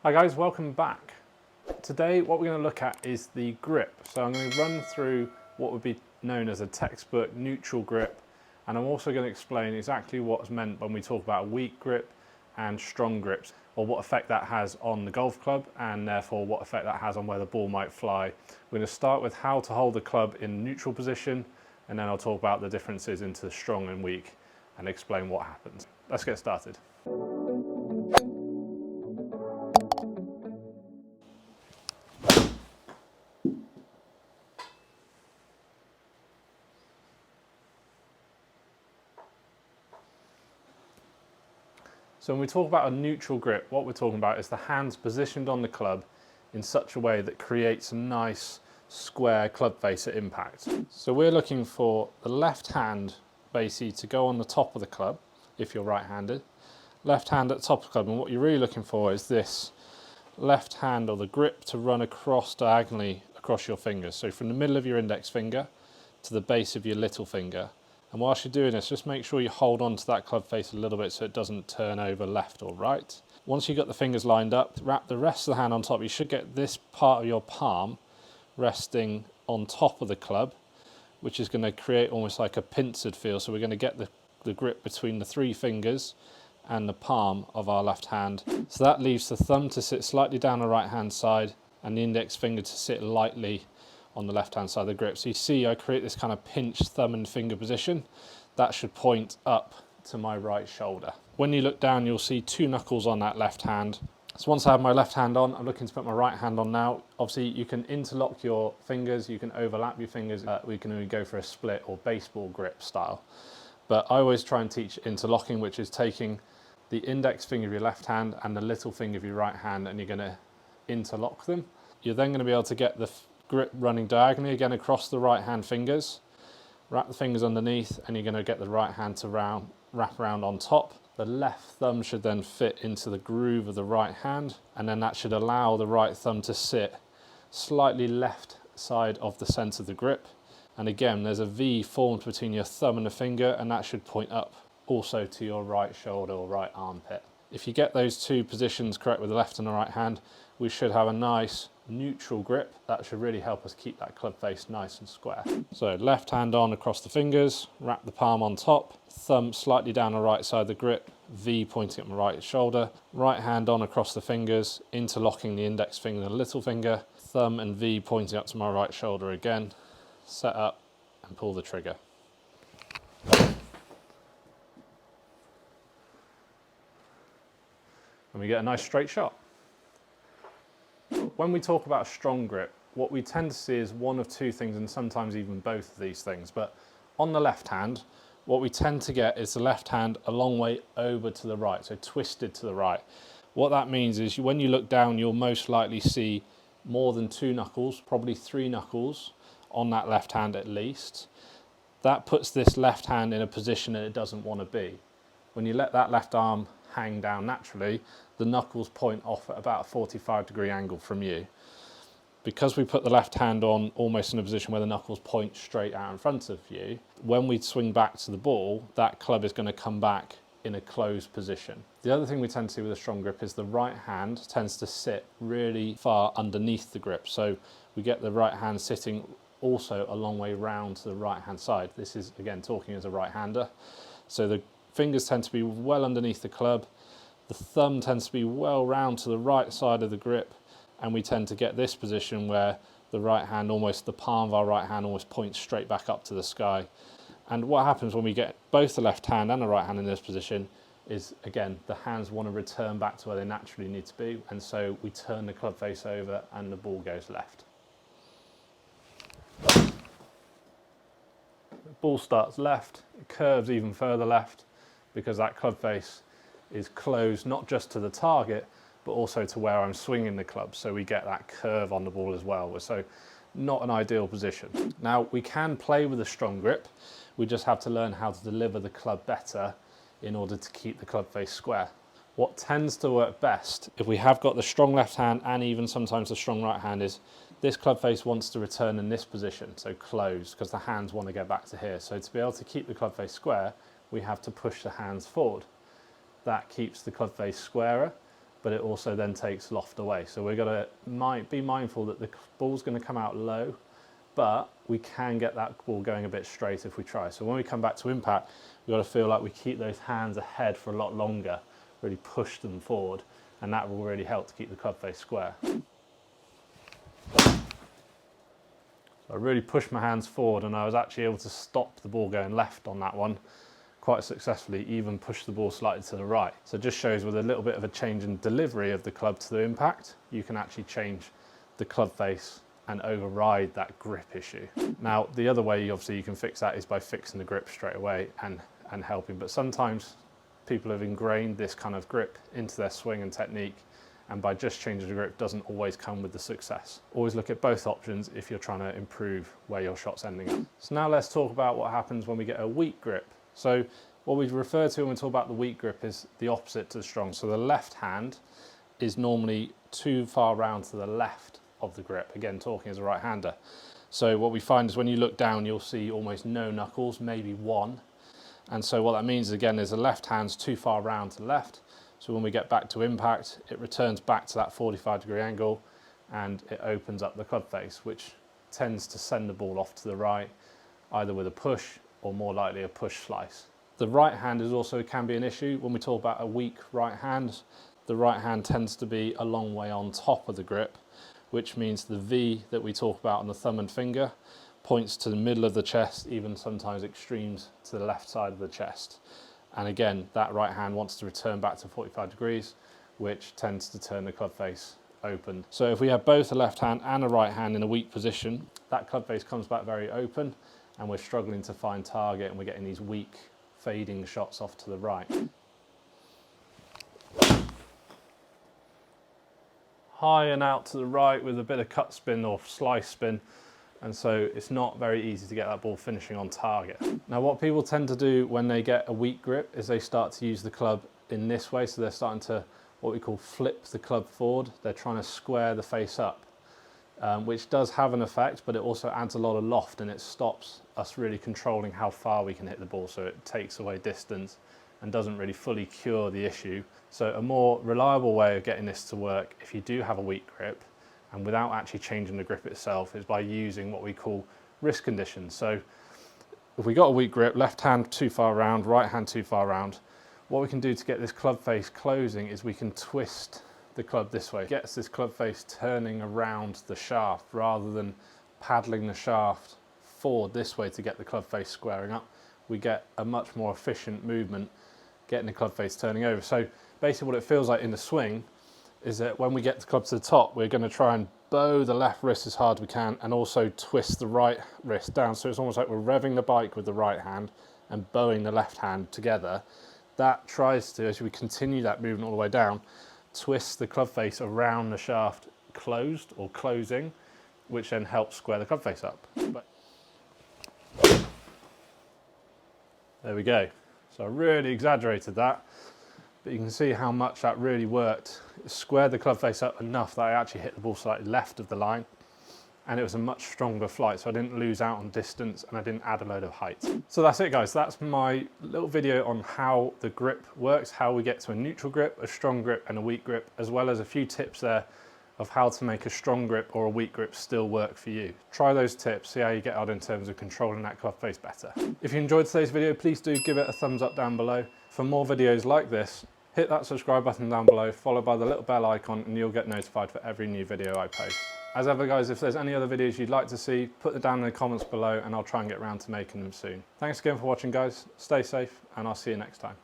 Hi guys, welcome back. Today what we're going to look at is the grip. So I'm going to run through what would be known as a textbook neutral grip, and I'm also going to explain exactly what's meant when we talk about a weak grip and strong grips, or what effect that has on the golf club and therefore what effect that has on where the ball might fly. We're going to start with how to hold the club in neutral position, and then I'll talk about the differences into strong and weak and explain what happens. Let's get started. So when we talk about a neutral grip, what we're talking about is the hands positioned on the club in such a way that creates a nice square club face at impact. So we're looking for the left hand basically to go on the top of the club, if you're right-handed, left hand at the top of the club, and what you're really looking for is this left hand or the grip to run across diagonally across your fingers. So from the middle of your index finger to the base of your little finger. And whilst you're doing this, just make sure you hold on to that club face a little bit so it doesn't turn over left or right. Once you've got the fingers lined up, wrap the rest of the hand on top. You should get this part of your palm resting on top of the club, which is going to create almost like a pincered feel. So we're going to get the grip between the three fingers and the palm of our left hand. So that leaves the thumb to sit slightly down the right hand side and the index finger to sit lightly on the left hand side of the grip. So you see I create this kind of pinched thumb and finger position. That should point up to my right shoulder. When you look down, you'll see two knuckles on that left hand. So once I have my left hand on, I'm looking to put my right hand on now. Obviously you can interlock your fingers, you can overlap your fingers, we can only go for a split or baseball grip style. But I always try and teach interlocking, which is taking the index finger of your left hand and the little finger of your right hand, and you're going to interlock them. You're then going to be able to get the grip running diagonally again across the right hand fingers. Wrap the fingers underneath and you're going to get the right hand to wrap around on top. The left thumb should then fit into the groove of the right hand, and then that should allow the right thumb to sit slightly left side of the centre of the grip. And again, there's a V formed between your thumb and the finger, and that should point up also to your right shoulder or right armpit. If you get those two positions correct with the left and the right hand, we should have a nice neutral grip. That should really help us keep that club face nice and square. So left hand on across the fingers, wrap the palm on top, thumb slightly down the right side of the grip, V pointing at my right shoulder, right hand on across the fingers, interlocking the index finger and the little finger, thumb and V pointing up to my right shoulder again, set up and pull the trigger. And we get a nice straight shot. When we talk about a strong grip, what we tend to see is one of two things, and sometimes even both of these things. But on the left hand, what we tend to get is the left hand a long way over to the right, so twisted to the right. What that means is when you look down, you'll most likely see more than two knuckles, probably three knuckles on that left hand at least. That puts this left hand in a position that it doesn't want to be. When you let that left arm hang down naturally, the knuckles point off at about a 45-degree angle from you. Because we put the left hand on almost in a position where the knuckles point straight out in front of you, when we swing back to the ball, that club is going to come back in a closed position. The other thing we tend to see with a strong grip is the right hand tends to sit really far underneath the grip. So we get the right hand sitting also a long way round to the right hand side. This is again talking as a right-hander. So the fingers tend to be well underneath the club. The thumb tends to be well round to the right side of the grip, and we tend to get this position where the right hand, almost the palm of our right hand almost points straight back up to the sky. And what happens when we get both the left hand and the right hand in this position is, again, the hands want to return back to where they naturally need to be, and so we turn the club face over and the ball goes left. The ball starts left, it curves even further left because that club face is closed not just to the target but also to where I'm swinging the club, so we get that curve on the ball as well. So not an ideal position. Now we can play with a strong grip, we just have to learn how to deliver the club better in order to keep the club face square. What tends to work best if we have got the strong left hand and even sometimes the strong right hand is this club face wants to return in this position, so closed, because the hands want to get back to here. So to be able to keep the club face square, we have to push the hands forward. That keeps the club face squarer, but it also then takes loft away. So we're going to be mindful that the ball's going to come out low, but we can get that ball going a bit straight if we try. So when we come back to impact, we've got to feel like we keep those hands ahead for a lot longer, really push them forward, and that will really help to keep the club face square. So I really pushed my hands forward, and I was actually able to stop the ball going left on that one quite successfully, even push the ball slightly to the right. So it just shows with a little bit of a change in delivery of the club to the impact, you can actually change the club face and override that grip issue. Now, the other way obviously you can fix that is by fixing the grip straight away and helping, but sometimes people have ingrained this kind of grip into their swing and technique, and by just changing the grip doesn't always come with the success. Always look at both options if you're trying to improve where your shot's ending up. So now let's talk about what happens when we get a weak grip. So what we refer to when we talk about the weak grip is the opposite to the strong. So the left hand is normally too far round to the left of the grip, again talking as a right-hander. So what we find is when you look down, you'll see almost no knuckles, maybe one. And so what that means again is the left hand's too far round to the left. So when we get back to impact, it returns back to that 45-degree angle and it opens up the club face, which tends to send the ball off to the right, either with a push or more likely a push slice. The right hand is also can be an issue. When we talk about a weak right hand, the right hand tends to be a long way on top of the grip, which means the V that we talk about on the thumb and finger points to the middle of the chest, even sometimes extremes to the left side of the chest. And again, that right hand wants to return back to 45 degrees, which tends to turn the club face open. So if we have both a left hand and a right hand in a weak position, that club face comes back very open and we're struggling to find target and we're getting these weak fading shots off to the right. High and out to the right with a bit of cut spin or slice spin, and so it's not very easy to get that ball finishing on target. Now what people tend to do when they get a weak grip is they start to use the club in this way, so they're starting to what we call flip the club forward. They're trying to square the face up, which does have an effect, but it also adds a lot of loft and it stops us really controlling how far we can hit the ball, so it takes away distance and doesn't really fully cure the issue. So a more reliable way of getting this to work if you do have a weak grip and without actually changing the grip itself is by using what we call wrist conditions. So if we got a weak grip, left hand too far round, right hand too far round, what we can do to get this club face closing is we can twist the club this way. It gets this club face turning around the shaft rather than paddling the shaft forward this way to get the club face squaring up. We get a much more efficient movement getting the club face turning over. So basically what it feels like in the swing is that when we get the club to the top, we're going to try and bow the left wrist as hard as we can and also twist the right wrist down. So it's almost like we're revving the bike with the right hand and bowing the left hand together. That tries to, as we continue that movement all the way down, twist the club face around the shaft closed or closing, which then helps square the club face up. There we go. So I really exaggerated that, but you can see how much that really worked. It squared the club face up enough that I actually hit the ball slightly left of the line, and it was a much stronger flight, so I didn't lose out on distance and I didn't add a load of height. So that's it guys, that's my little video on how the grip works, how we get to a neutral grip, a strong grip and a weak grip, as well as a few tips there of how to make a strong grip or a weak grip still work for you. Try those tips, see how you get on in terms of controlling that club face better. If you enjoyed today's video, please do give it a thumbs up down below. For more videos like this, hit that subscribe button down below, followed by the little bell icon, and you'll get notified for every new video I post. As ever guys, if there's any other videos you'd like to see, put them down in the comments below and I'll try and get around to making them soon. Thanks again for watching guys, stay safe and I'll see you next time.